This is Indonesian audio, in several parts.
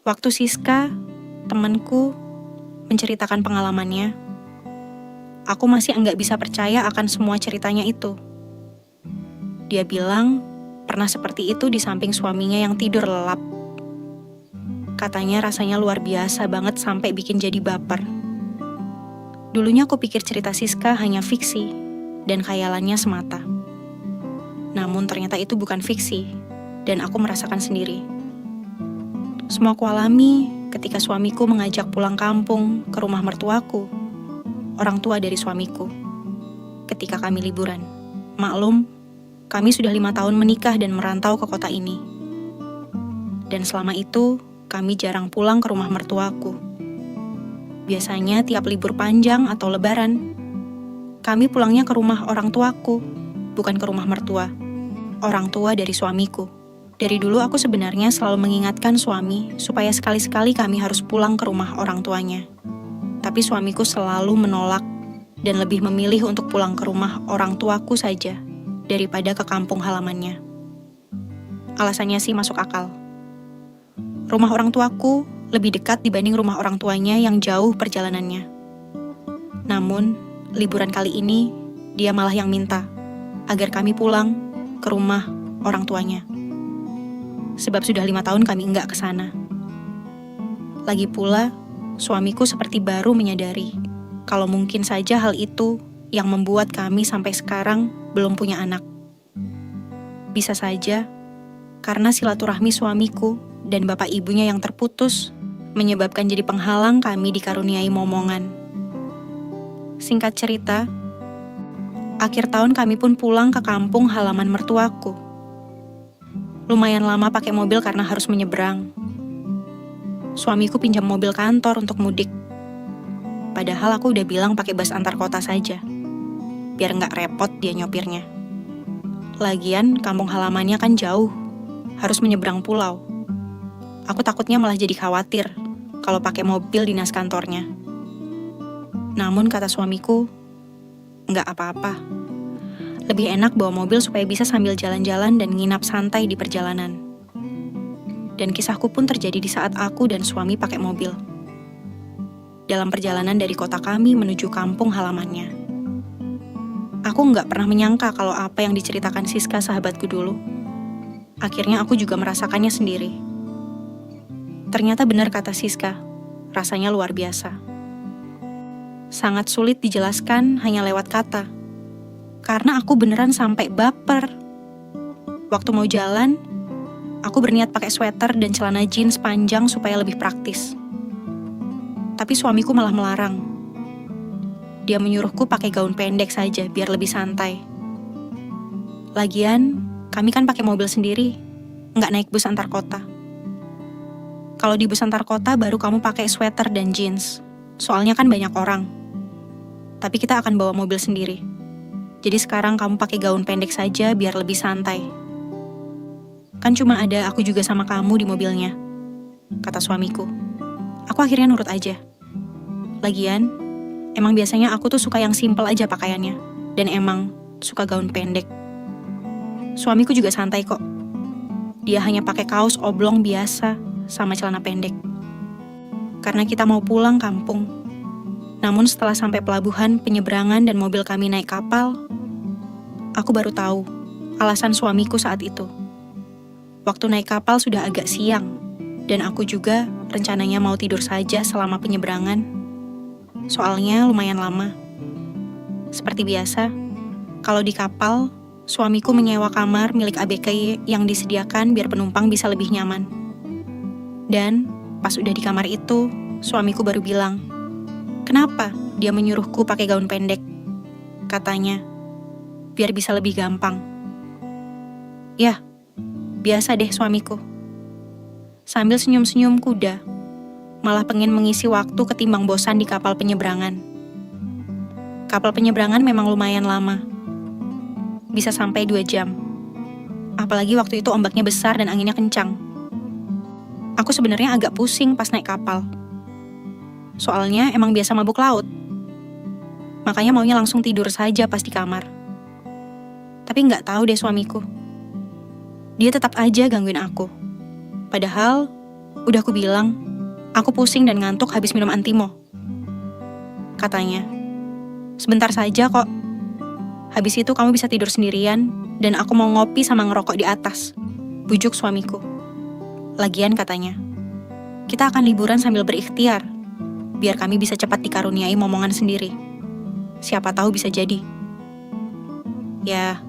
Waktu Siska, temanku, menceritakan pengalamannya, aku masih enggak bisa percaya akan semua ceritanya itu. Dia bilang pernah seperti itu di samping suaminya yang tidur lelap. Katanya rasanya luar biasa banget sampai bikin jadi baper. Dulunya aku pikir cerita Siska hanya fiksi dan khayalannya semata. Namun ternyata itu bukan fiksi dan aku merasakan sendiri. Semua aku alami ketika suamiku mengajak pulang kampung ke rumah mertuaku, orang tua dari suamiku, ketika kami liburan. Maklum, kami sudah 5 tahun menikah dan merantau ke kota ini. Dan selama itu, kami jarang pulang ke rumah mertuaku. Biasanya tiap libur panjang atau lebaran, kami pulangnya ke rumah orang tuaku, bukan ke rumah mertua, orang tua dari suamiku. Dari dulu aku sebenarnya selalu mengingatkan suami supaya sekali-sekali kami harus pulang ke rumah orang tuanya. Tapi suamiku selalu menolak dan lebih memilih untuk pulang ke rumah orang tuaku saja daripada ke kampung halamannya. Alasannya sih masuk akal. Rumah orang tuaku lebih dekat dibanding rumah orang tuanya yang jauh perjalanannya. Namun, liburan kali ini dia malah yang minta agar kami pulang ke rumah orang tuanya. Sebab sudah 5 tahun kami enggak ke sana. Lagi pula, suamiku seperti baru menyadari kalau mungkin saja hal itu yang membuat kami sampai sekarang belum punya anak. Bisa saja karena silaturahmi suamiku dan bapak ibunya yang terputus menyebabkan jadi penghalang kami dikaruniai momongan. Singkat cerita, akhir tahun kami pun pulang ke kampung halaman mertuaku. Lumayan lama pakai mobil karena harus menyeberang. Suamiku pinjam mobil kantor untuk mudik. Padahal aku udah bilang pakai bus antar kota saja, biar nggak repot dia nyopirnya. Lagian kampung halamannya kan jauh, harus menyeberang pulau. Aku takutnya malah jadi khawatir kalau pakai mobil dinas kantornya. Namun kata suamiku, nggak apa-apa. Lebih enak bawa mobil supaya bisa sambil jalan-jalan dan nginap santai di perjalanan. Dan kisahku pun terjadi di saat aku dan suami pakai mobil. Dalam perjalanan dari kota kami menuju kampung halamannya. Aku nggak pernah menyangka kalau apa yang diceritakan Siska sahabatku dulu. Akhirnya aku juga merasakannya sendiri. Ternyata benar kata Siska, rasanya luar biasa. Sangat sulit dijelaskan hanya lewat kata. Karena aku beneran sampai baper. Waktu mau jalan, aku berniat pakai sweater dan celana jeans panjang supaya lebih praktis. Tapi suamiku malah melarang. Dia menyuruhku pakai gaun pendek saja biar lebih santai. Lagian, kami kan pakai mobil sendiri, nggak naik bus antar kota. Kalau di bus antar kota baru kamu pakai sweater dan jeans, soalnya kan banyak orang. Tapi kita akan bawa mobil sendiri. Jadi sekarang kamu pakai gaun pendek saja biar lebih santai. Kan cuma ada aku juga sama kamu di mobilnya, kata suamiku. Aku akhirnya nurut aja. Lagian, emang biasanya aku tuh suka yang simpel aja pakaiannya. Dan emang suka gaun pendek. Suamiku juga santai kok. Dia hanya pakai kaos oblong biasa sama celana pendek. Karena kita mau pulang kampung. Namun setelah sampai pelabuhan, penyeberangan dan mobil kami naik kapal, aku baru tahu alasan suamiku saat itu. Waktu naik kapal sudah agak siang, dan aku juga rencananya mau tidur saja selama penyeberangan. Soalnya lumayan lama. Seperti biasa, kalau di kapal, suamiku menyewa kamar milik ABK yang disediakan biar penumpang bisa lebih nyaman. Dan pas udah di kamar itu, suamiku baru bilang, kenapa dia menyuruhku pakai gaun pendek? Katanya, biar bisa lebih gampang. Ya, biasa deh suamiku. Sambil senyum-senyum kuda, malah pengen mengisi waktu ketimbang bosan di kapal penyeberangan. Kapal penyeberangan memang lumayan lama. Bisa sampai 2 jam. Apalagi waktu itu ombaknya besar dan anginnya kencang. Aku sebenarnya agak pusing pas naik kapal. Soalnya emang biasa mabuk laut. Makanya maunya langsung tidur saja pas di kamar. Tapi nggak tahu deh suamiku. Dia tetap aja gangguin aku. Padahal Udah aku bilang, aku pusing dan ngantuk habis minum Antimo. Katanya, sebentar saja kok. Habis itu kamu bisa tidur sendirian dan aku mau ngopi sama ngerokok di atas. Bujuk suamiku. Lagian katanya, kita akan liburan sambil berikhtiar, biar kami bisa cepat dikaruniai momongan sendiri. Siapa tahu bisa jadi. Ya,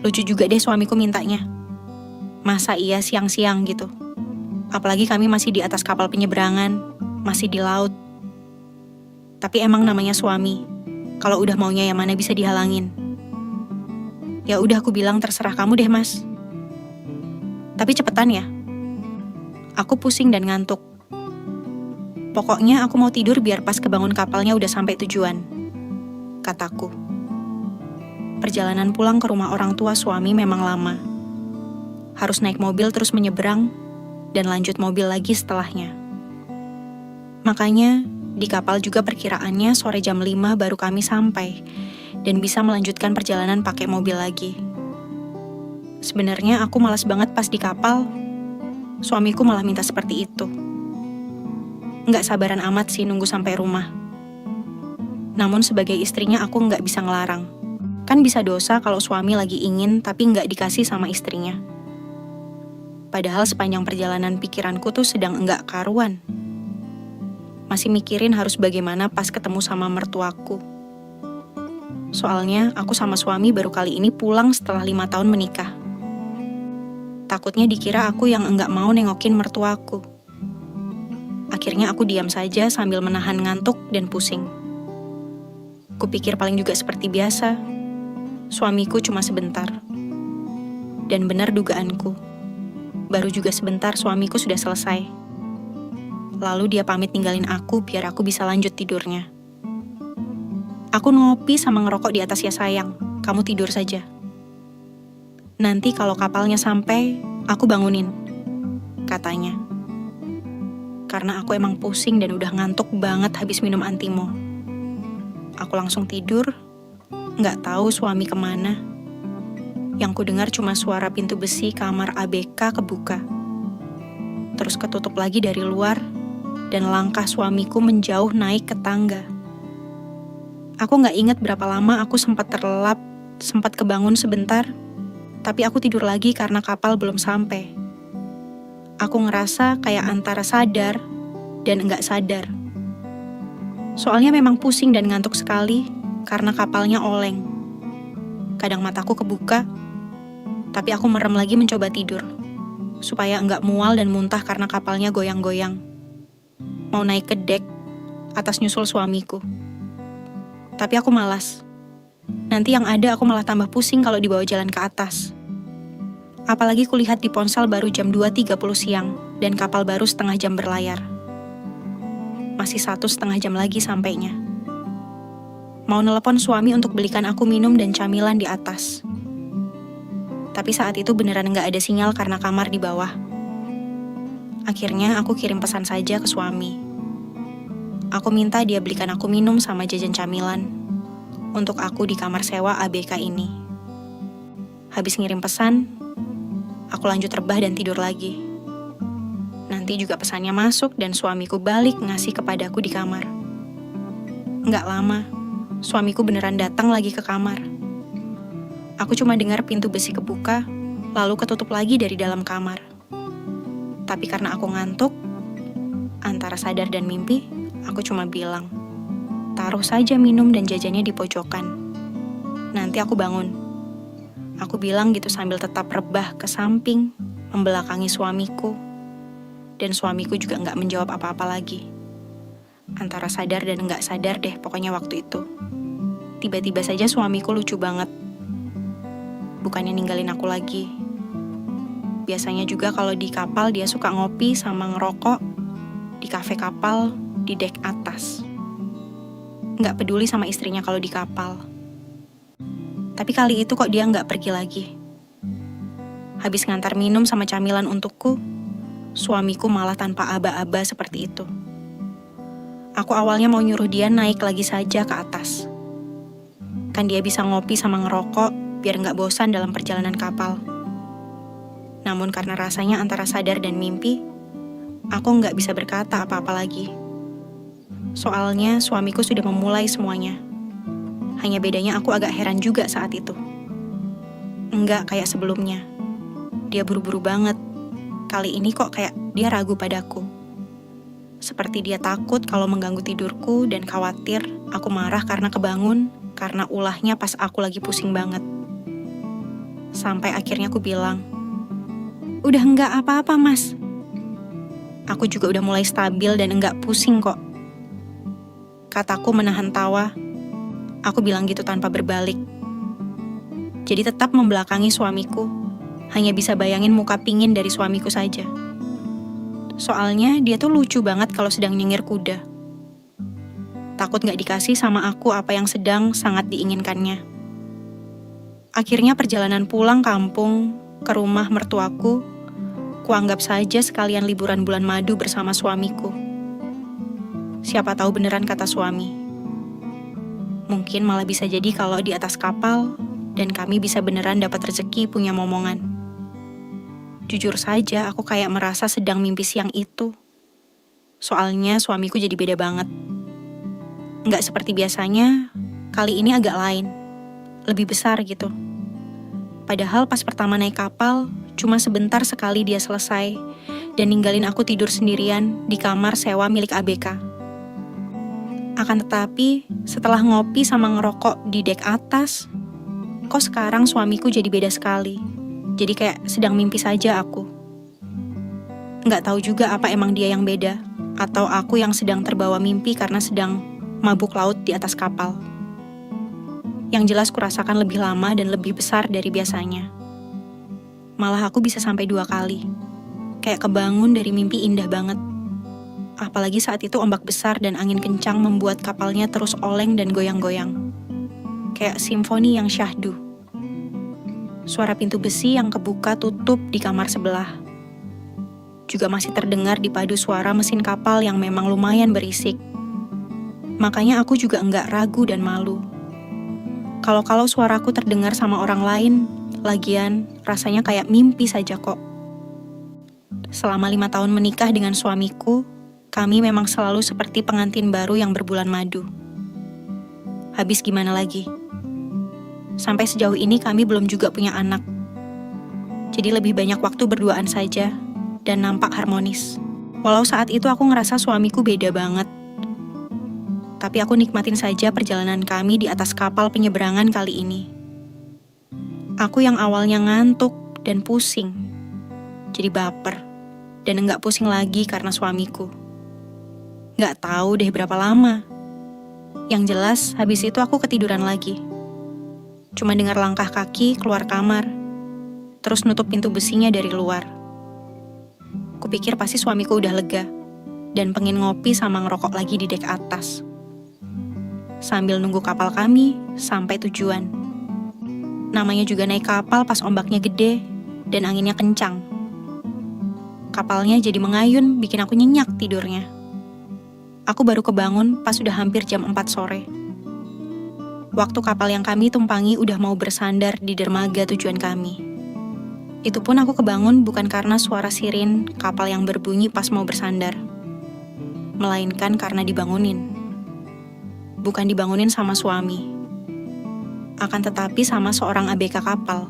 lucu juga deh suamiku mintanya. Masa iya siang-siang gitu? Apalagi kami masih di atas kapal penyeberangan, masih di laut. Tapi emang namanya suami, kalau udah maunya yang mana bisa dihalangin. Ya udah aku bilang terserah kamu deh mas. Tapi cepetan ya. Aku pusing dan ngantuk. Pokoknya aku mau tidur biar pas kebangun kapalnya udah sampai tujuan, kataku. Perjalanan pulang ke rumah orang tua suami memang lama. Harus naik mobil terus menyeberang, dan lanjut mobil lagi setelahnya. Makanya, di kapal juga perkiraannya sore jam 5 baru kami sampai, dan bisa melanjutkan perjalanan pakai mobil lagi. Sebenarnya aku malas banget pas di kapal. Suamiku malah minta seperti itu. Nggak sabaran amat sih nunggu sampai rumah. Namun sebagai istrinya aku nggak bisa ngelarang. Kan bisa dosa kalau suami lagi ingin tapi nggak dikasih sama istrinya. Padahal sepanjang perjalanan pikiranku tuh sedang enggak karuan. Masih mikirin harus bagaimana pas ketemu sama mertuaku. Soalnya aku sama suami baru kali ini pulang setelah 5 tahun menikah. Takutnya dikira aku yang enggak mau nengokin mertuaku. Akhirnya aku diam saja sambil menahan ngantuk dan pusing. Kupikir paling juga seperti biasa. Suamiku cuma sebentar. Dan benar dugaanku. Baru juga sebentar suamiku sudah selesai. Lalu dia pamit ninggalin aku biar aku bisa lanjut tidurnya. Aku ngopi sama ngerokok di atas ya sayang. Kamu tidur saja. Nanti kalau kapalnya sampai, aku bangunin, katanya. Karena aku emang pusing dan udah ngantuk banget habis minum Antimo. Aku langsung tidur, nggak tahu suami kemana. Yang ku dengar cuma suara pintu besi kamar ABK kebuka. Terus ketutup lagi dari luar, dan langkah suamiku menjauh naik ke tangga. Aku nggak ingat berapa lama aku sempat terlelap, sempat kebangun sebentar, tapi aku tidur lagi karena kapal belum sampai. Aku ngerasa kayak antara sadar dan enggak sadar. Soalnya memang pusing dan ngantuk sekali karena kapalnya oleng. Kadang mataku kebuka, tapi aku merem lagi mencoba tidur, supaya enggak mual dan muntah karena kapalnya goyang-goyang. Mau naik ke dek, atas nyusul suamiku. Tapi aku malas. Nanti yang ada aku malah tambah pusing kalau dibawa jalan ke atas. Apalagi kulihat di ponsel baru jam 2.30 siang dan kapal baru setengah jam berlayar. Masih 1,5 jam lagi sampainya. Mau nelepon suami untuk belikan aku minum dan camilan di atas. Tapi saat itu beneran nggak ada sinyal karena kamar di bawah. Akhirnya aku kirim pesan saja ke suami. Aku minta dia belikan aku minum sama jajan camilan untuk aku di kamar sewa ABK ini. Habis ngirim pesan, aku lanjut rebah dan tidur lagi. Nanti juga pesannya masuk dan suamiku balik ngasih kepadaku di kamar. Nggak lama, suamiku beneran datang lagi ke kamar. Aku cuma dengar pintu besi kebuka, lalu ketutup lagi dari dalam kamar. Tapi karena aku ngantuk, antara sadar dan mimpi, aku cuma bilang, taruh saja minum dan jajannya di pojokan. Nanti aku bangun. Aku bilang gitu sambil tetap rebah ke samping, membelakangi suamiku. Dan suamiku juga nggak menjawab apa-apa lagi. Antara sadar dan nggak sadar deh pokoknya waktu itu. Tiba-tiba saja suamiku lucu banget. Bukannya ninggalin aku lagi. Biasanya juga kalau di kapal dia suka ngopi sama ngerokok di kafe kapal di dek atas. Nggak peduli sama istrinya kalau di kapal. Tapi kali itu kok dia nggak pergi lagi. Habis ngantar minum sama camilan untukku, suamiku malah tanpa aba-aba seperti itu. Aku awalnya mau nyuruh dia naik lagi saja ke atas. Kan dia bisa ngopi sama ngerokok biar nggak bosan dalam perjalanan kapal. Namun karena rasanya antara sadar dan mimpi, Aku nggak bisa berkata apa-apa lagi. Soalnya suamiku sudah memulai semuanya. Hanya bedanya aku agak heran juga saat itu. Enggak kayak sebelumnya. Dia buru-buru banget. Kali ini kok kayak dia ragu padaku. Seperti dia takut kalau mengganggu tidurku dan khawatir aku marah karena kebangun, karena ulahnya pas aku lagi pusing banget. Sampai akhirnya aku bilang, "Udah enggak apa-apa, Mas. Aku juga udah mulai stabil dan enggak pusing kok." Kataku menahan tawa. Aku bilang gitu tanpa berbalik. Jadi tetap membelakangi suamiku. Hanya bisa bayangin muka pingin dari suamiku saja. Soalnya dia tuh lucu banget kalau sedang nyengir kuda. Takut gak dikasih sama aku apa yang sedang sangat diinginkannya. Akhirnya perjalanan pulang kampung ke rumah mertuaku, kuanggap saja sekalian liburan bulan madu bersama suamiku. Siapa tahu beneran kata suami. Mungkin malah bisa jadi kalau di atas kapal dan kami bisa beneran dapat rezeki punya momongan. Jujur saja, aku kayak merasa sedang mimpi siang itu. Soalnya suamiku jadi beda banget. Nggak seperti biasanya, kali ini agak lain. Lebih besar gitu. Padahal pas pertama naik kapal, cuma sebentar sekali dia selesai dan ninggalin aku tidur sendirian di kamar sewa milik ABK. Akan tetapi, setelah ngopi sama ngerokok di dek atas, kok sekarang suamiku jadi beda sekali. Jadi kayak sedang mimpi saja aku. Nggak tahu juga apa emang dia yang beda, atau aku yang sedang terbawa mimpi karena sedang mabuk laut di atas kapal. Yang jelas kurasakan lebih lama dan lebih besar dari biasanya. Malah aku bisa sampai 2 kali. Kayak kebangun dari mimpi indah banget. Apalagi saat itu ombak besar dan angin kencang membuat kapalnya terus oleng dan goyang-goyang. Kayak simfoni yang syahdu. Suara pintu besi yang kebuka tutup di kamar sebelah. Juga masih terdengar dipadu suara mesin kapal yang memang lumayan berisik. Makanya aku juga enggak ragu dan malu. Kalau suaraku terdengar sama orang lain, lagian rasanya kayak mimpi saja kok. Selama 5 tahun menikah dengan suamiku, kami memang selalu seperti pengantin baru yang berbulan madu. Habis gimana lagi? Sampai sejauh ini kami belum juga punya anak. Jadi lebih banyak waktu berduaan saja dan nampak harmonis. Walau saat itu aku ngerasa suamiku beda banget. Tapi aku nikmatin saja perjalanan kami di atas kapal penyeberangan kali ini. Aku yang awalnya ngantuk dan pusing, jadi baper dan enggak pusing lagi karena suamiku. Nggak tahu deh berapa lama. Yang jelas habis itu aku ketiduran lagi. Cuma dengar langkah kaki keluar kamar, terus nutup pintu besinya dari luar. Kupikir pasti suamiku udah lega, dan pengen ngopi sama ngerokok lagi di dek atas. Sambil nunggu kapal kami sampai tujuan. Namanya juga naik kapal pas ombaknya gede dan anginnya kencang. Kapalnya jadi mengayun bikin aku nyenyak tidurnya. Aku baru kebangun pas sudah hampir jam 4 sore. Waktu kapal yang kami tumpangi udah mau bersandar di dermaga tujuan kami. Itu pun aku kebangun bukan karena suara sirin kapal yang berbunyi pas mau bersandar. Melainkan karena dibangunin. Bukan dibangunin sama suami. Akan tetapi sama seorang ABK kapal.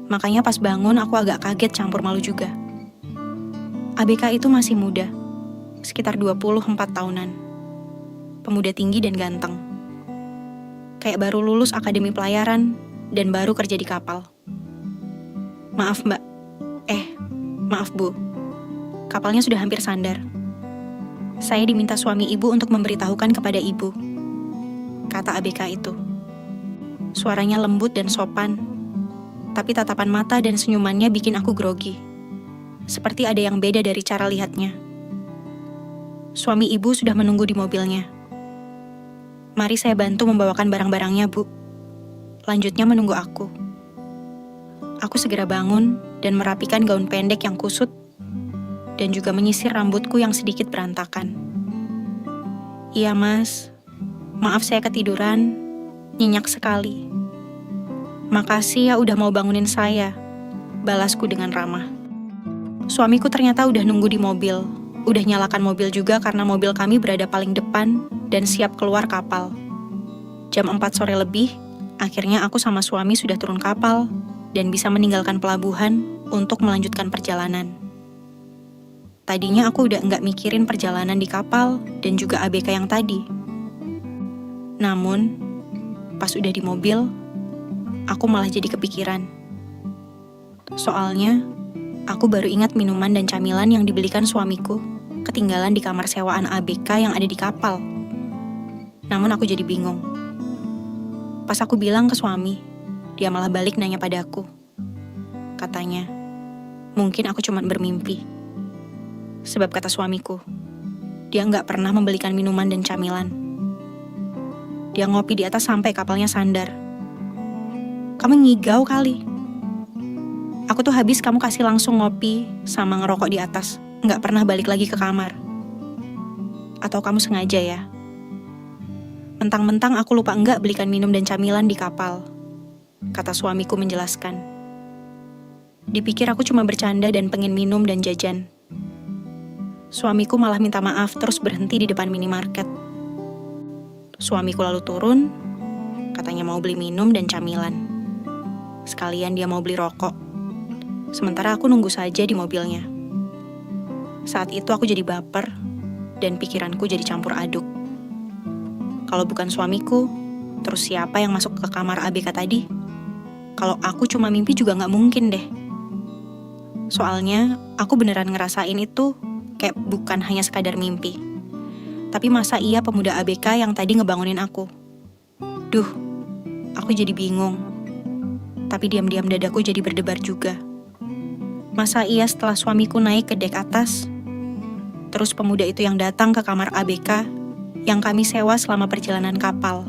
Makanya pas bangun aku agak kaget campur malu juga. ABK itu masih muda. Sekitar 24 tahunan. Pemuda tinggi dan ganteng. Kayak baru lulus akademi pelayaran dan baru kerja di kapal. Maaf mbak, maaf bu, kapalnya sudah hampir sandar. Saya diminta suami ibu untuk memberitahukan kepada ibu, kata ABK itu. Suaranya lembut dan sopan, tapi tatapan mata dan senyumannya bikin aku grogi. Seperti ada yang beda dari cara lihatnya. Suami ibu sudah menunggu di mobilnya. Mari saya bantu membawakan barang-barangnya, Bu. Lanjutnya menunggu aku. Aku segera bangun dan merapikan gaun pendek yang kusut dan juga menyisir rambutku yang sedikit berantakan. Iya, Mas. Maaf saya ketiduran, nyenyak sekali. Makasih ya udah mau bangunin saya, balasku dengan ramah. Suamiku ternyata udah nunggu di mobil. Udah nyalakan mobil juga karena mobil kami berada paling depan dan siap keluar kapal. Jam 4 sore lebih, akhirnya aku sama suami sudah turun kapal dan bisa meninggalkan pelabuhan untuk melanjutkan perjalanan. Tadinya aku udah nggak mikirin perjalanan di kapal dan juga ABK yang tadi. Namun, pas udah di mobil, aku malah jadi kepikiran. Soalnya, aku baru ingat minuman dan camilan yang dibelikan suamiku ketinggalan di kamar sewaan ABK yang ada di kapal. Namun aku jadi bingung. Pas aku bilang ke suami, dia malah balik nanya padaku. Katanya, mungkin aku cuma bermimpi. Sebab kata suamiku, dia nggak pernah membelikan minuman dan camilan. Dia ngopi di atas sampai kapalnya sandar. Kamu ngigau kali. Aku tuh habis kamu kasih langsung ngopi sama ngerokok di atas. Nggak pernah balik lagi ke kamar. Atau kamu sengaja ya? Mentang-mentang aku lupa nggak belikan minum dan camilan di kapal. Kata suamiku menjelaskan. Dipikir aku cuma bercanda dan pengen minum dan jajan. Suamiku malah minta maaf terus berhenti di depan minimarket. Suamiku lalu turun, katanya mau beli minum dan camilan. Sekalian dia mau beli rokok. Sementara aku nunggu saja di mobilnya. Saat itu aku jadi baper, dan pikiranku jadi campur aduk. Kalau bukan suamiku, terus siapa yang masuk ke kamar ABK tadi? Kalau aku cuma mimpi juga nggak mungkin deh. Soalnya, aku beneran ngerasain itu kayak bukan hanya sekadar mimpi. Tapi masa iya pemuda ABK yang tadi ngebangunin aku? Duh, aku jadi bingung. Tapi diam-diam dadaku jadi berdebar juga. Masa iya setelah suamiku naik ke dek atas, terus pemuda itu yang datang ke kamar ABK yang kami sewa selama perjalanan kapal.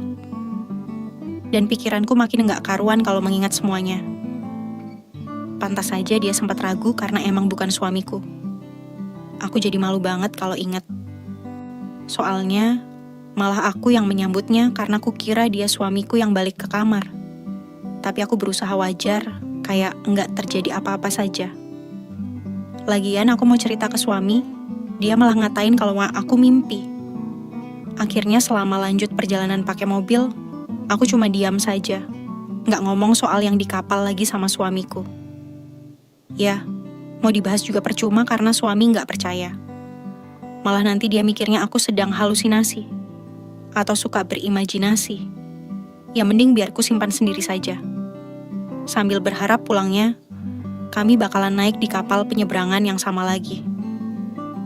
Dan pikiranku makin nggak karuan kalau mengingat semuanya. Pantas saja dia sempat ragu karena emang bukan suamiku. Aku jadi malu banget kalau ingat. Soalnya, malah aku yang menyambutnya karena aku kira dia suamiku yang balik ke kamar. Tapi aku berusaha wajar, kayak nggak terjadi apa-apa saja. Lagian aku mau cerita ke suami, dia malah ngatain kalau aku mimpi. Akhirnya selama lanjut perjalanan pakai mobil, aku cuma diam saja. Nggak ngomong soal yang di kapal lagi sama suamiku. Ya, mau dibahas juga percuma karena suami nggak percaya. Malah nanti dia mikirnya aku sedang halusinasi. Atau suka berimajinasi. Ya mending biar ku simpan sendiri saja. Sambil berharap pulangnya, kami bakalan naik di kapal penyeberangan yang sama lagi.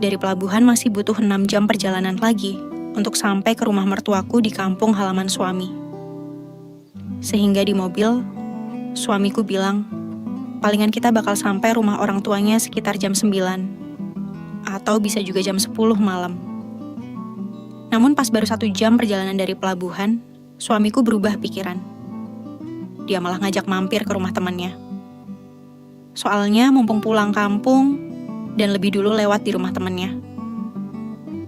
Dari pelabuhan masih butuh 6 jam perjalanan lagi untuk sampai ke rumah mertuaku di kampung halaman suami. Sehingga di mobil, suamiku bilang, palingan kita bakal sampai rumah orang tuanya sekitar jam 9. Atau bisa juga jam 10 malam. Namun pas baru 1 jam perjalanan dari pelabuhan, suamiku berubah pikiran. Dia malah ngajak mampir ke rumah temannya. Soalnya mumpung pulang kampung, dan lebih dulu lewat di rumah temannya.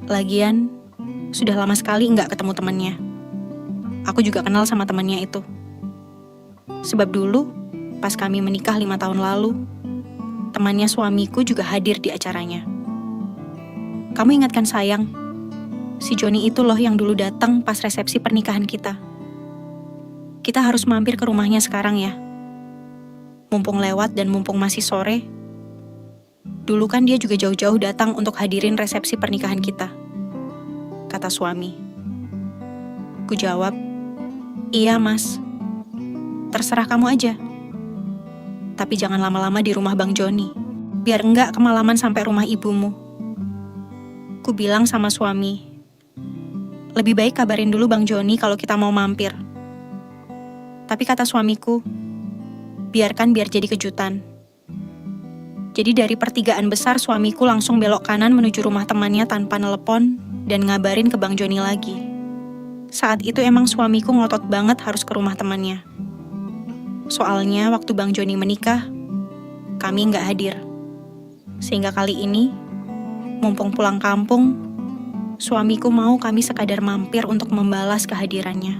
Lagian, sudah lama sekali nggak ketemu temannya. Aku juga kenal sama temannya itu. Sebab dulu, pas kami menikah 5 tahun lalu, temannya suamiku juga hadir di acaranya. Kamu ingatkan sayang, si Joni itu loh yang dulu datang pas resepsi pernikahan kita. Kita harus mampir ke rumahnya sekarang ya. Mumpung lewat dan mumpung masih sore, dulu kan dia juga jauh-jauh datang untuk hadirin resepsi pernikahan kita. Kata suami. Ku jawab, iya mas. Terserah kamu aja. Tapi jangan lama-lama di rumah Bang Joni. Biar enggak kemalaman sampai rumah ibumu. Ku bilang sama suami, lebih baik kabarin dulu Bang Joni kalau kita mau mampir. Tapi kata suamiku, biar jadi kejutan. Jadi dari pertigaan besar suamiku langsung belok kanan menuju rumah temannya tanpa nelepon dan ngabarin ke Bang Joni lagi. Saat itu emang suamiku ngotot banget harus ke rumah temannya. Soalnya waktu Bang Joni menikah, kami nggak hadir. Sehingga kali ini, mumpung pulang kampung, suamiku mau kami sekadar mampir untuk membalas kehadirannya.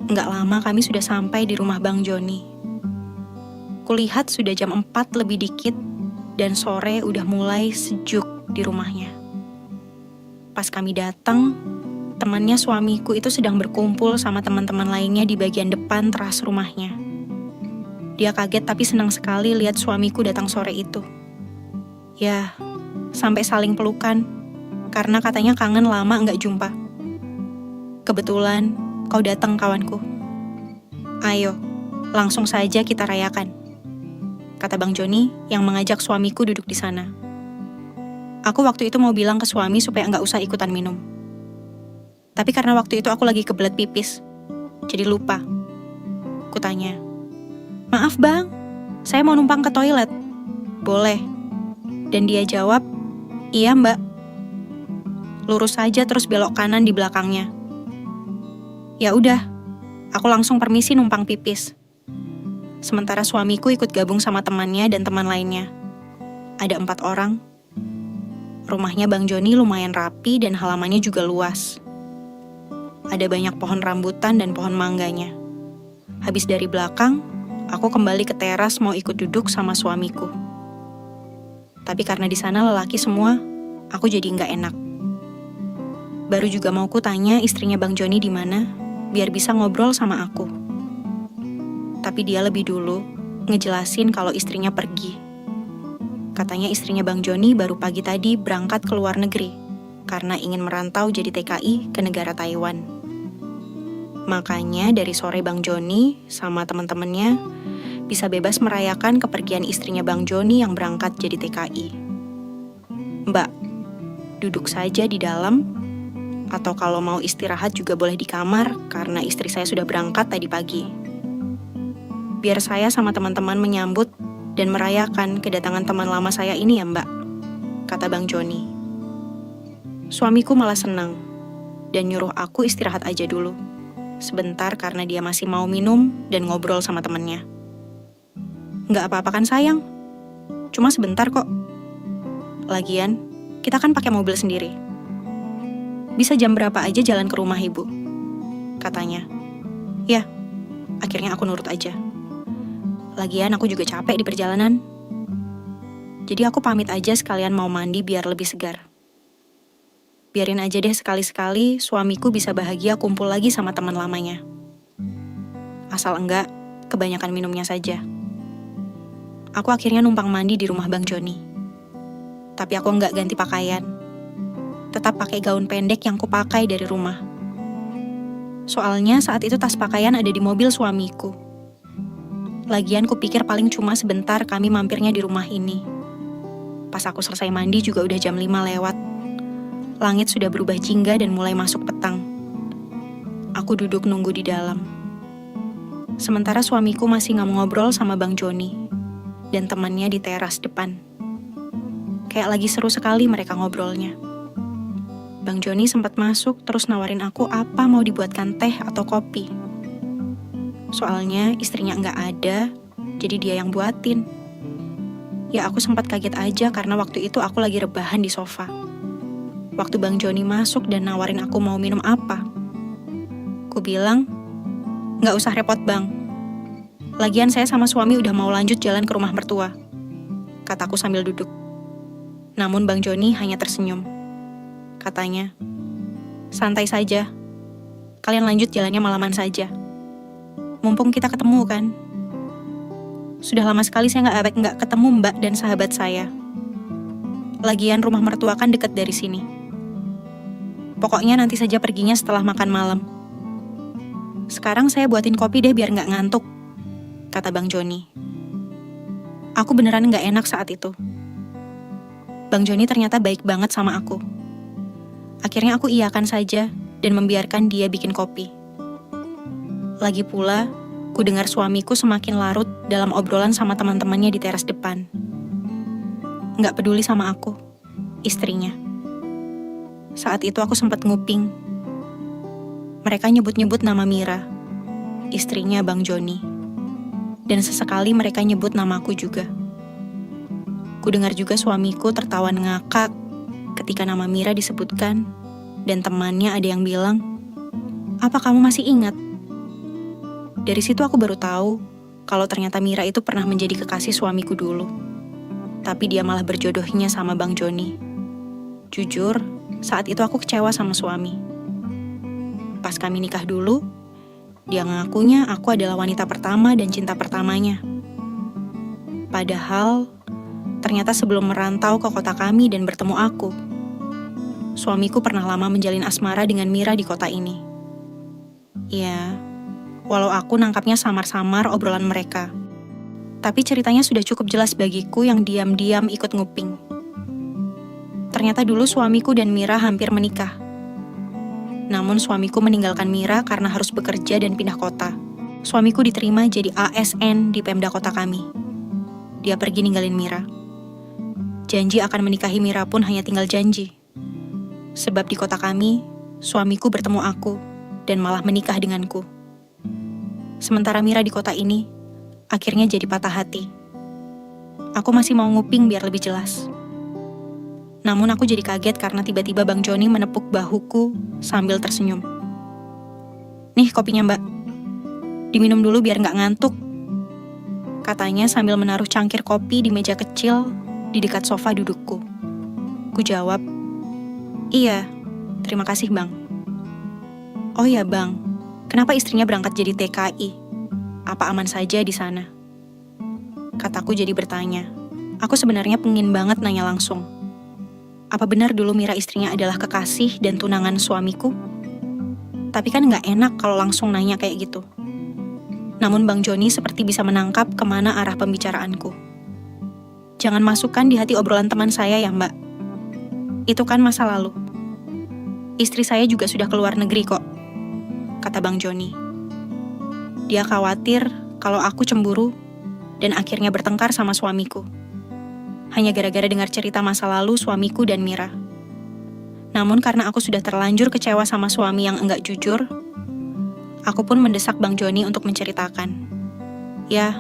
Nggak lama kami sudah sampai di rumah Bang Joni. Kulihat sudah jam 4 lebih dikit, dan sore udah mulai sejuk di rumahnya. Pas kami datang, temannya suamiku itu sedang berkumpul sama teman-teman lainnya di bagian depan teras rumahnya. Dia kaget tapi senang sekali lihat suamiku datang sore itu. Ya, sampai saling pelukan, karena katanya kangen lama nggak jumpa. Kebetulan, kau datang kawanku. Ayo, langsung saja kita rayakan, kata Bang Joni yang mengajak suamiku duduk di sana. Aku waktu itu mau bilang ke suami supaya nggak usah ikutan minum. Tapi karena waktu itu aku lagi kebelet pipis, jadi lupa. Kutanya, maaf bang, saya mau numpang ke toilet. Boleh. Dan dia jawab, iya mbak. Lurus saja terus belok kanan di belakangnya. Ya udah, aku langsung permisi numpang pipis. Sementara suamiku ikut gabung sama temannya dan teman lainnya. Ada 4 orang. Rumahnya Bang Joni lumayan rapi dan halamannya juga luas. Ada banyak pohon rambutan dan pohon mangganya. Habis dari belakang, aku kembali ke teras mau ikut duduk sama suamiku. Tapi karena di sana lelaki semua, aku jadi nggak enak. Baru juga mau ku tanya istrinya Bang Joni di mana, biar bisa ngobrol sama aku. Tapi dia lebih dulu ngejelasin kalau istrinya pergi. Katanya istrinya Bang Joni baru pagi tadi berangkat ke luar negeri karena ingin merantau jadi TKI ke negara Taiwan. Makanya dari sore Bang Joni sama teman-temannya bisa bebas merayakan kepergian istrinya Bang Joni yang berangkat jadi TKI. Mbak, duduk saja di dalam, atau kalau mau istirahat juga boleh di kamar karena istri saya sudah berangkat tadi pagi. Biar saya sama teman-teman menyambut dan merayakan kedatangan teman lama saya ini ya mbak, kata Bang Joni. Suamiku malah senang dan nyuruh aku istirahat aja dulu, sebentar karena dia masih mau minum dan ngobrol sama temannya. Nggak apa-apa kan sayang, cuma sebentar kok. Lagian, kita kan pakai mobil sendiri. Bisa jam berapa aja jalan ke rumah ibu, katanya. Ya, akhirnya aku nurut aja. Lagian aku juga capek di perjalanan. Jadi aku pamit aja sekalian mau mandi biar lebih segar. Biarin aja deh sekali-sekali suamiku bisa bahagia kumpul lagi sama teman lamanya. Asal enggak, kebanyakan minumnya saja. Aku akhirnya numpang mandi di rumah Bang Joni. Tapi aku enggak ganti pakaian. Tetap pakai gaun pendek yang kupakai dari rumah. Soalnya saat itu tas pakaian ada di mobil suamiku. Lagian kupikir paling cuma sebentar kami mampirnya di rumah ini. Pas aku selesai mandi juga udah jam 5 lewat. Langit sudah berubah jingga dan mulai masuk petang. Aku duduk nunggu di dalam. Sementara suamiku masih nggak ngobrol sama Bang Joni dan temannya di teras depan. Kayak lagi seru sekali mereka ngobrolnya. Bang Joni sempat masuk terus nawarin aku apa mau dibuatkan teh atau kopi. Soalnya istrinya nggak ada, jadi dia yang buatin. Ya aku sempat kaget aja karena waktu itu aku lagi rebahan di sofa. Waktu Bang Joni masuk dan nawarin aku mau minum apa. Ku bilang, nggak usah repot bang. Lagian saya sama suami udah mau lanjut jalan ke rumah mertua, kataku sambil duduk. Namun Bang Joni hanya tersenyum. Katanya, santai saja. Kalian lanjut jalannya malaman saja. Mumpung kita ketemu kan. Sudah lama sekali saya nggak ketemu mbak dan sahabat saya. Lagian rumah mertua kan dekat dari sini. Pokoknya nanti saja perginya setelah makan malam. Sekarang saya buatin kopi deh biar nggak ngantuk, kata Bang Joni. Aku beneran nggak enak saat itu. Bang Joni ternyata baik banget sama aku. Akhirnya aku iyakan saja dan membiarkan dia bikin kopi. Lagi pula, ku dengar suamiku semakin larut dalam obrolan sama teman-temannya di teras depan. Nggak peduli sama aku, istrinya. Saat itu aku sempat nguping. Mereka nyebut-nyebut nama Mira, istrinya Bang Joni. Dan sesekali mereka nyebut namaku juga. Ku dengar juga suamiku tertawa ngakak ketika nama Mira disebutkan, dan temannya ada yang bilang, "Apa kamu masih ingat?" Dari situ aku baru tahu kalau ternyata Mira itu pernah menjadi kekasih suamiku dulu. tapi dia malah berjodohnya sama Bang Joni. Jujur, saat itu aku kecewa sama suami. Pas kami nikah dulu, dia ngakunya aku adalah wanita pertama dan cinta pertamanya. Padahal, ternyata sebelum merantau ke kota kami dan bertemu aku, suamiku pernah lama menjalin asmara dengan Mira di kota ini. Ya, walau aku nangkapnya samar-samar obrolan mereka, tapi ceritanya sudah cukup jelas bagiku yang diam-diam ikut nguping. Ternyata dulu suamiku dan Mira hampir menikah. Namun suamiku meninggalkan Mira karena harus bekerja dan pindah kota. Suamiku diterima jadi ASN di Pemda kota kami. Dia pergi ninggalin Mira. Janji akan menikahi Mira pun hanya tinggal janji. Sebab di kota kami, suamiku bertemu aku dan malah menikah denganku. Sementara Mira di kota ini, akhirnya jadi patah hati. Aku masih mau nguping biar lebih jelas. Namun aku jadi kaget karena tiba-tiba Bang Joni menepuk bahuku sambil tersenyum. "Nih kopinya mbak, diminum dulu biar nggak ngantuk," katanya sambil menaruh cangkir kopi di meja kecil di dekat sofa dudukku. Ku jawab, "Iya, terima kasih bang." "Oh ya bang, kenapa istrinya berangkat jadi TKI? Apa aman saja di sana?" Kataku jadi bertanya. Aku sebenarnya pengen banget nanya langsung. Apa benar dulu Mira istrinya adalah kekasih dan tunangan suamiku? Tapi kan nggak enak kalau langsung nanya kayak gitu. Namun Bang Joni seperti bisa menangkap kemana arah pembicaraanku. "Jangan masukkan di hati obrolan teman saya ya mbak. Itu kan masa lalu. Istri saya juga sudah keluar negeri kok," kata Bang Joni. Dia khawatir kalau aku cemburu dan akhirnya bertengkar sama suamiku. Hanya gara-gara dengar cerita masa lalu suamiku dan Mira. Namun karena aku sudah terlanjur kecewa sama suami yang enggak jujur, aku pun mendesak Bang Joni untuk menceritakan. Ya,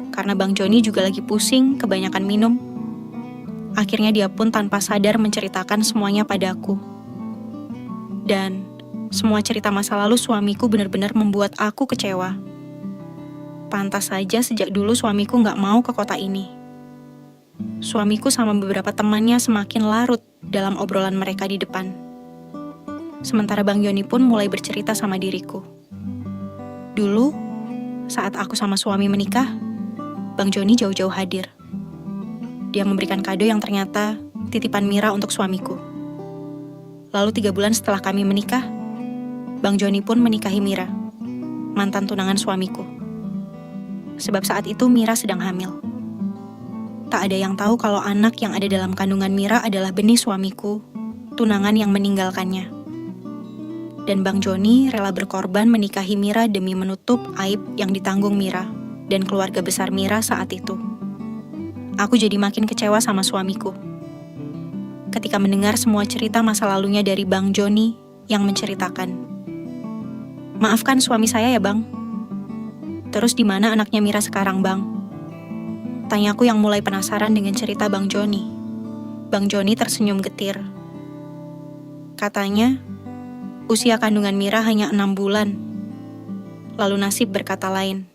karena Bang Joni juga lagi pusing, kebanyakan minum. Akhirnya dia pun tanpa sadar menceritakan semuanya padaku. Dan semua cerita masa lalu suamiku benar-benar membuat aku kecewa. Pantas saja sejak dulu suamiku nggak mau ke kota ini. Suamiku sama beberapa temannya semakin larut dalam obrolan mereka di depan. Sementara Bang Joni pun mulai bercerita sama diriku. Dulu, saat aku sama suami menikah, Bang Joni jauh-jauh hadir. Dia memberikan kado yang ternyata titipan Mira untuk suamiku. Lalu 3 bulan setelah kami menikah, Bang Joni pun menikahi Mira, mantan tunangan suamiku. Sebab saat itu Mira sedang hamil. Tak ada yang tahu kalau anak yang ada dalam kandungan Mira adalah benih suamiku, tunangan yang meninggalkannya. Dan Bang Joni rela berkorban menikahi Mira demi menutup aib yang ditanggung Mira dan keluarga besar Mira saat itu. Aku jadi makin kecewa sama suamiku. Ketika mendengar semua cerita masa lalunya dari Bang Joni yang menceritakan, "Maafkan suami saya ya bang. Terus di mana anaknya Mira sekarang bang?" Tanyaku yang mulai penasaran dengan cerita Bang Joni. Bang Joni tersenyum getir. Katanya, usia kandungan Mira hanya 6 bulan. Lalu nasib berkata lain.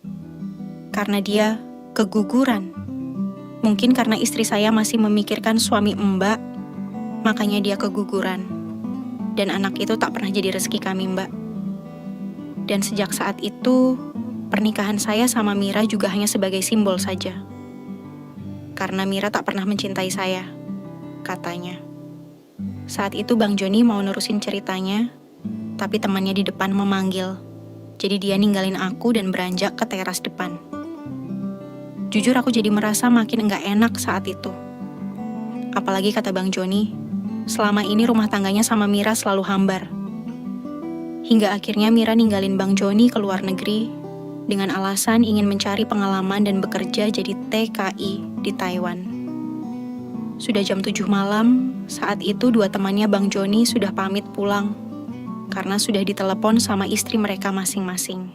Karena dia keguguran. Mungkin karena istri saya masih memikirkan suami mbak, makanya dia keguguran. Dan anak itu tak pernah jadi rezeki kami mbak. Dan sejak saat itu, pernikahan saya sama Mira juga hanya sebagai simbol saja. Karena Mira tak pernah mencintai saya, katanya. Saat itu Bang Joni mau nerusin ceritanya, tapi temannya di depan memanggil. Jadi dia ninggalin aku dan beranjak ke teras depan. Jujur aku jadi merasa makin enggak enak saat itu. Apalagi kata Bang Joni, selama ini rumah tangganya sama Mira selalu hambar. Hingga akhirnya Mira ninggalin Bang Joni ke luar negeri dengan alasan ingin mencari pengalaman dan bekerja jadi TKI di Taiwan. Sudah jam 7 malam, saat itu 2 temannya Bang Joni sudah pamit pulang karena sudah ditelepon sama istri mereka masing-masing.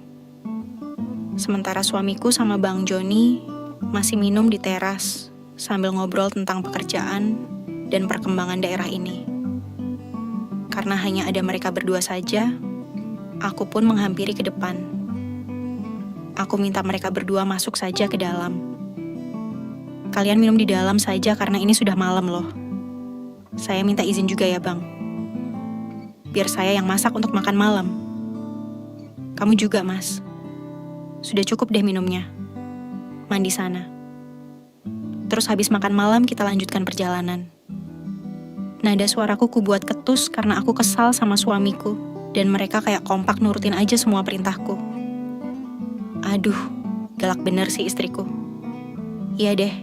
Sementara suamiku sama Bang Joni masih minum di teras sambil ngobrol tentang pekerjaan dan perkembangan daerah ini. Karena hanya ada mereka berdua saja, aku pun menghampiri ke depan. Aku minta mereka berdua masuk saja ke dalam. kalian minum di dalam saja karena ini sudah malam loh. Saya minta izin juga ya bang. Biar saya yang masak untuk makan malam. Kamu juga mas. Sudah cukup deh minumnya. Mandi sana. Terus habis makan malam kita lanjutkan perjalanan. Nada suaraku kubuat ketus karena aku kesal sama suamiku dan mereka kayak kompak nurutin aja semua perintahku. Aduh, galak bener sih istriku. Iya deh,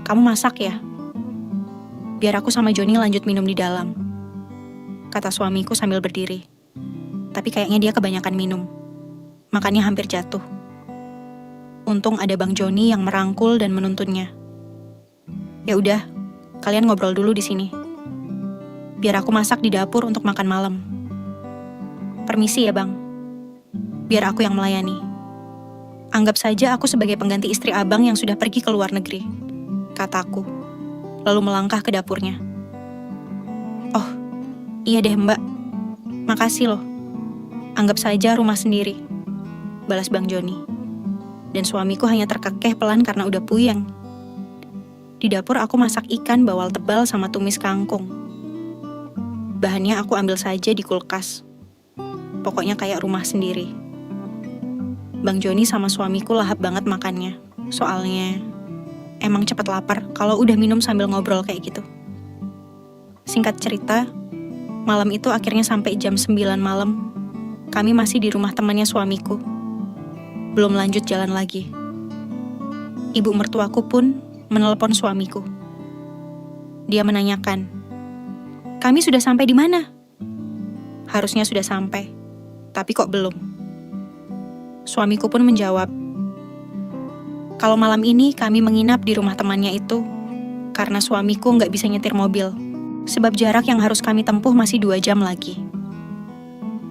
kamu masak ya? Biar aku sama Joni lanjut minum di dalam. Kata suamiku sambil berdiri. Tapi kayaknya dia kebanyakan minum. Makanya hampir jatuh. Untung ada Bang Joni yang merangkul dan menuntunnya. Ya udah, kalian ngobrol dulu di sini. Biar aku masak di dapur untuk makan malam. Permisi ya bang. Biar aku yang melayani. Anggap saja aku sebagai pengganti istri abang yang sudah pergi ke luar negeri. Kataku. Lalu melangkah ke dapurnya. Oh, iya deh mbak. Makasih loh. Anggap saja rumah sendiri. Balas Bang Joni. Dan suamiku hanya terkekeh pelan karena udah puyeng. Di dapur aku masak ikan bawal tebal sama tumis kangkung. Bahannya aku ambil saja di kulkas. Pokoknya kayak rumah sendiri. Bang Joni sama suamiku lahap banget makannya. Soalnya emang cepet lapar kalau udah minum sambil ngobrol kayak gitu. Singkat cerita, malam itu akhirnya sampai jam 9 malam. Kami masih di rumah temannya suamiku. Belum lanjut jalan lagi. Ibu mertuaku pun menelepon suamiku. Dia menanyakan, "Kami sudah sampai di mana?" Harusnya sudah sampai, tapi kok belum? Suamiku pun menjawab, "Kalau malam ini kami menginap di rumah temannya itu, karena suamiku nggak bisa nyetir mobil, sebab jarak yang harus kami tempuh masih 2 jam lagi."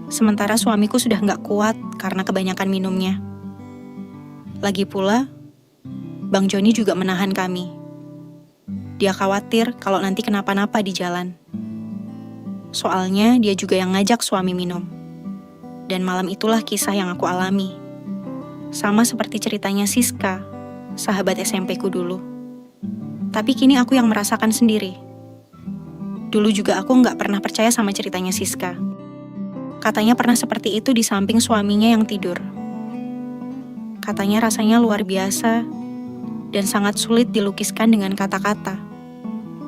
Sementara suamiku sudah nggak kuat karena kebanyakan minumnya. Lagi pula, Bang Joni juga menahan kami. Dia khawatir kalau nanti kenapa-napa di jalan. Soalnya dia juga yang ngajak suami minum. Dan malam itulah kisah yang aku alami. Sama seperti ceritanya Siska, sahabat SMP ku dulu. Tapi kini aku yang merasakan sendiri. Dulu juga aku nggak pernah percaya sama ceritanya Siska. Katanya pernah seperti itu di samping suaminya yang tidur. Katanya rasanya luar biasa dan sangat sulit dilukiskan dengan kata-kata.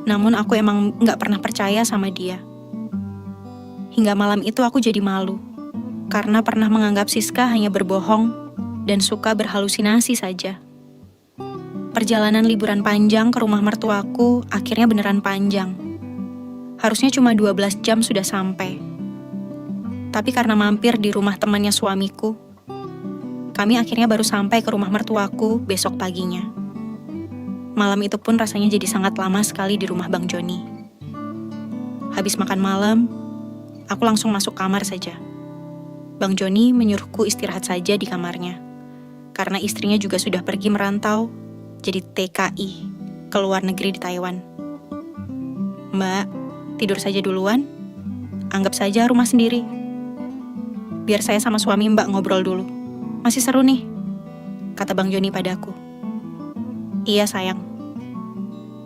Namun aku emang nggak pernah percaya sama dia. Hingga malam itu aku jadi malu, karena pernah menganggap Siska hanya berbohong dan suka berhalusinasi saja. Perjalanan liburan panjang ke rumah mertuaku akhirnya beneran panjang. Harusnya cuma 12 jam sudah sampai. Tapi karena mampir di rumah temannya suamiku, kami akhirnya baru sampai ke rumah mertuaku besok paginya. Malam itu pun rasanya jadi sangat lama sekali di rumah Bang Joni. Habis makan malam, aku langsung masuk kamar saja. Bang Joni menyuruhku istirahat saja di kamarnya. Karena istrinya juga sudah pergi merantau, jadi TKI, ke luar negeri di Taiwan. "Mbak, tidur saja duluan? Anggap saja rumah sendiri. Biar saya sama suami mbak ngobrol dulu. Masih seru nih," kata Bang Joni padaku. "Iya sayang.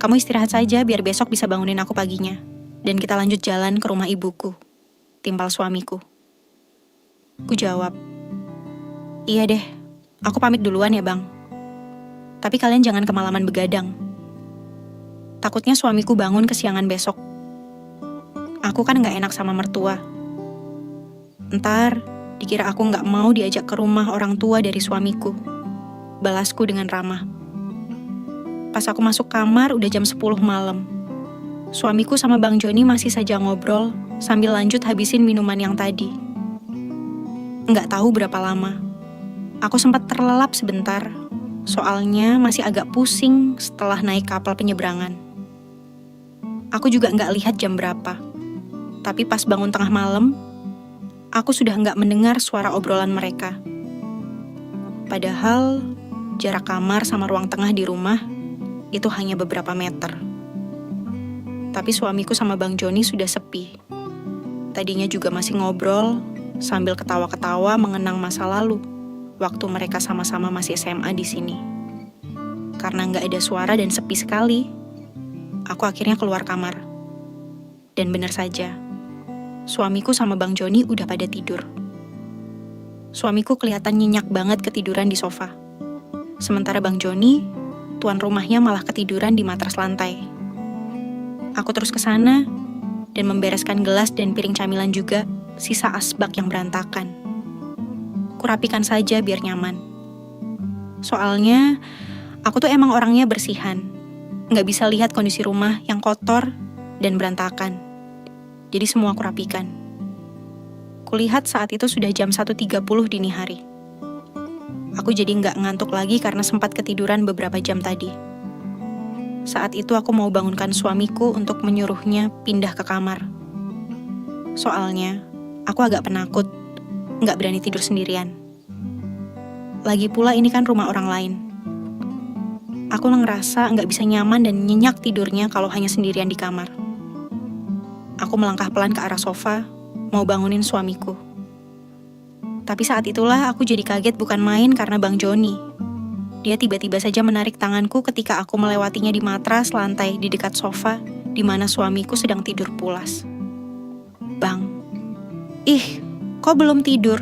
Kamu istirahat saja biar besok bisa bangunin aku paginya. Dan kita lanjut jalan ke rumah ibuku," timpal suamiku. Ku jawab, "Iya deh, aku pamit duluan ya bang. Tapi kalian jangan kemalaman begadang. Takutnya suamiku bangun kesiangan besok. Aku kan gak enak sama mertua. Ntar dikira aku gak mau diajak ke rumah orang tua dari suamiku," balasku dengan ramah. Pas aku masuk kamar udah jam 10 malam. Suamiku sama Bang Joni masih saja ngobrol sambil lanjut habisin minuman yang tadi. Nggak tahu berapa lama. Aku sempat terlelap sebentar, soalnya masih agak pusing setelah naik kapal penyeberangan. Aku juga nggak lihat jam berapa. Tapi pas bangun tengah malam, aku sudah nggak mendengar suara obrolan mereka. Padahal jarak kamar sama ruang tengah di rumah itu hanya beberapa meter. Tapi suamiku sama Bang Joni sudah sepi. Tadinya juga masih ngobrol sambil ketawa-ketawa mengenang masa lalu waktu mereka sama-sama masih SMA di sini. karena nggak ada suara dan sepi sekali, aku akhirnya keluar kamar. Dan benar saja, suamiku sama Bang Joni udah pada tidur. Suamiku kelihatan nyenyak banget ketiduran di sofa. Sementara Bang Joni, tuan rumahnya malah ketiduran di matras lantai. Aku terus ke sana dan membereskan gelas dan piring camilan juga, sisa asbak yang berantakan. Kurapikan saja biar nyaman. Soalnya, aku tuh emang orangnya bersihan. Nggak bisa lihat kondisi rumah yang kotor dan berantakan. Jadi semua kurapikan. Kulihat saat itu sudah jam 1.30 dini hari. Aku jadi nggak ngantuk lagi karena sempat ketiduran beberapa jam tadi. Saat itu aku mau bangunkan suamiku untuk menyuruhnya pindah ke kamar. Soalnya, aku agak penakut, nggak berani tidur sendirian. Lagi pula ini kan rumah orang lain. Aku ngerasa nggak bisa nyaman dan nyenyak tidurnya kalau hanya sendirian di kamar. Aku melangkah pelan ke arah sofa, mau bangunin suamiku. Tapi saat itulah aku jadi kaget bukan main karena Bang Joni. Dia tiba-tiba saja menarik tanganku ketika aku melewatinya di matras lantai di dekat sofa di mana suamiku sedang tidur pulas. Bang, kok belum tidur?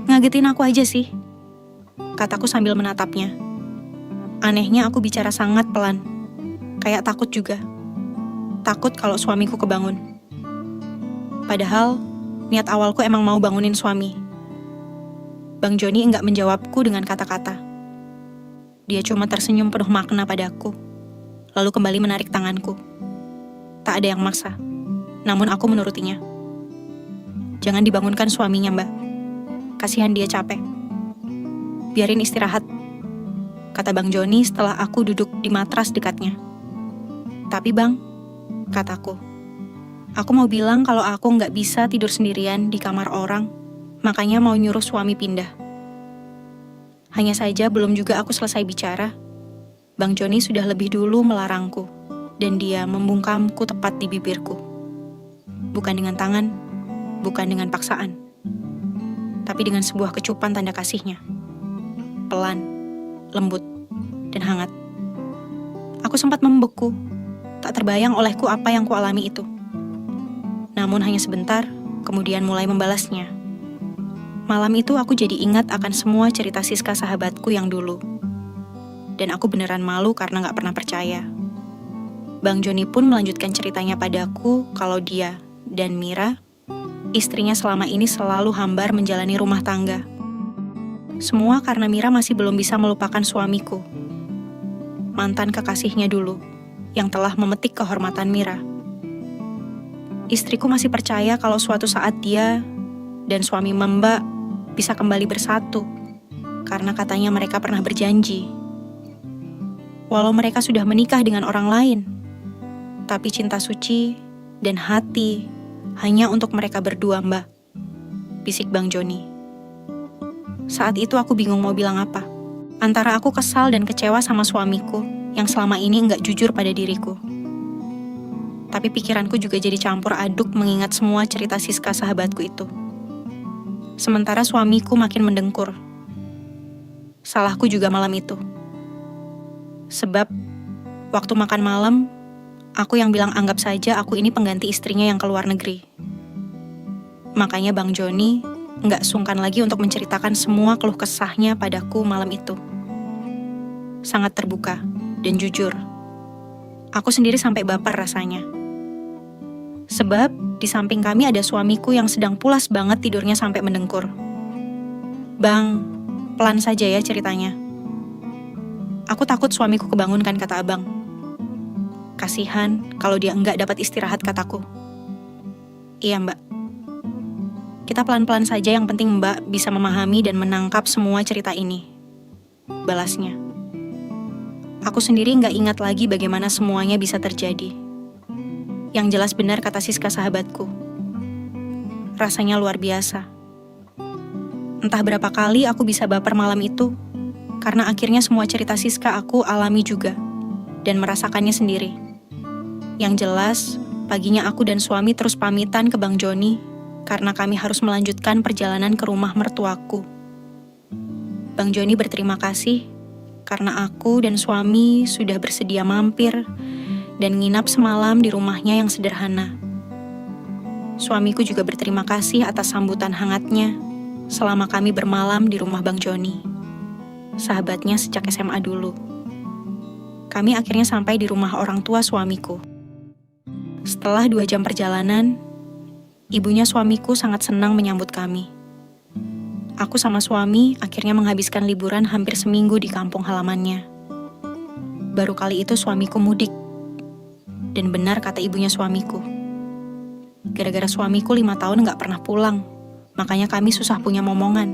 Ngagetin aku aja sih, kataku sambil menatapnya. Anehnya aku bicara sangat pelan, kayak takut juga. Takut kalau suamiku kebangun. Padahal, niat awalku emang mau bangunin suami. Bang Joni enggak menjawabku dengan kata-kata. Dia cuma tersenyum penuh makna padaku, lalu kembali menarik tanganku. Tak ada yang maksa, namun aku menurutinya. Jangan dibangunkan suaminya, Mbak. Kasihan dia capek. Biarin istirahat, kata Bang Joni setelah aku duduk di matras dekatnya. Tapi Bang, kataku, aku mau bilang kalau aku nggak bisa tidur sendirian di kamar orang, makanya mau nyuruh suami pindah. Hanya saja belum juga aku selesai bicara, Bang Joni sudah lebih dulu melarangku, dan dia membungkamku tepat di bibirku. Bukan dengan tangan, bukan dengan paksaan, tapi dengan sebuah kecupan tanda kasihnya. Pelan, lembut, dan hangat. Aku sempat membeku, tak terbayang olehku apa yang kualami itu. Namun hanya sebentar, kemudian mulai membalasnya. Malam itu aku jadi ingat akan semua cerita Siska sahabatku yang dulu. Dan aku beneran malu karena gak pernah percaya. Bang Joni pun melanjutkan ceritanya padaku kalau dia dan Mira, istrinya selama ini selalu hambar menjalani rumah tangga. Semua karena Mira masih belum bisa melupakan suamiku, mantan kekasihnya dulu, yang telah memetik kehormatan Mira. Istriku masih percaya kalau suatu saat dia dan suami Mbak bisa kembali bersatu, karena katanya mereka pernah berjanji. Walau mereka sudah menikah dengan orang lain, tapi cinta suci dan hati hanya untuk mereka berdua, Mbak, bisik Bang Joni. Saat itu aku bingung mau bilang apa. Antara aku kesal dan kecewa sama suamiku yang selama ini nggak jujur pada diriku. Tapi pikiranku juga jadi campur aduk mengingat semua cerita Siska sahabatku itu. Sementara suamiku makin mendengkur. Salahku juga malam itu. Sebab, waktu makan malam, aku yang bilang anggap saja aku ini pengganti istrinya yang keluar negeri. Makanya Bang Joni nggak sungkan lagi untuk menceritakan semua keluh kesahnya padaku malam itu. Sangat terbuka dan jujur. Aku sendiri sampai baper rasanya. Sebab di samping kami ada suamiku yang sedang pulas banget tidurnya sampai mendengkur. Bang, pelan saja ya ceritanya. Aku takut suamiku kebangun kan, kata abang. Kasihan kalau dia enggak dapat istirahat, kataku. Iya Mbak. Kita pelan-pelan saja, yang penting Mbak bisa memahami dan menangkap semua cerita ini, balasnya. Aku sendiri nggak ingat lagi bagaimana semuanya bisa terjadi. Yang jelas benar kata Siska sahabatku. Rasanya luar biasa. Entah berapa kali aku bisa baper malam itu, karena akhirnya semua cerita Siska aku alami juga, dan merasakannya sendiri. Yang jelas, paginya aku dan suami terus pamitan ke Bang Joni, karena kami harus melanjutkan perjalanan ke rumah mertuaku. Bang Joni berterima kasih, karena aku dan suami sudah bersedia mampir dan nginap semalam di rumahnya yang sederhana. Suamiku juga berterima kasih atas sambutan hangatnya selama kami bermalam di rumah Bang Joni, sahabatnya sejak SMA dulu. Kami akhirnya sampai di rumah orang tua suamiku. Setelah 2 jam perjalanan, ibunya suamiku sangat senang menyambut kami. Aku sama suami akhirnya menghabiskan liburan hampir seminggu di kampung halamannya. Baru kali itu suamiku mudik. Dan benar kata ibunya suamiku. Gara-gara suamiku 5 tahun gak pernah pulang, makanya kami susah punya momongan.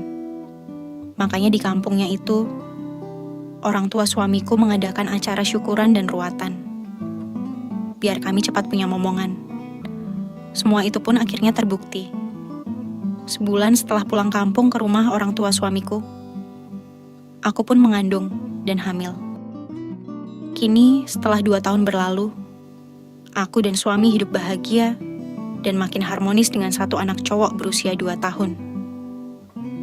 Makanya di kampungnya itu, orang tua suamiku mengadakan acara syukuran dan ruatan. Biar kami cepat punya momongan. Semua itu pun akhirnya terbukti. Sebulan setelah pulang kampung ke rumah orang tua suamiku, aku pun mengandung dan hamil. Kini, setelah 2 tahun berlalu, aku dan suami hidup bahagia dan makin harmonis dengan satu anak cowok berusia 2 tahun.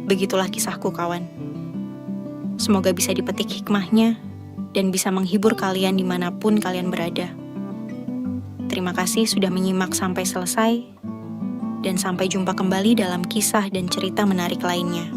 Begitulah kisahku, kawan. Semoga bisa dipetik hikmahnya dan bisa menghibur kalian dimanapun kalian berada. Terima kasih sudah menyimak sampai selesai. Dan sampai jumpa kembali dalam kisah dan cerita menarik lainnya.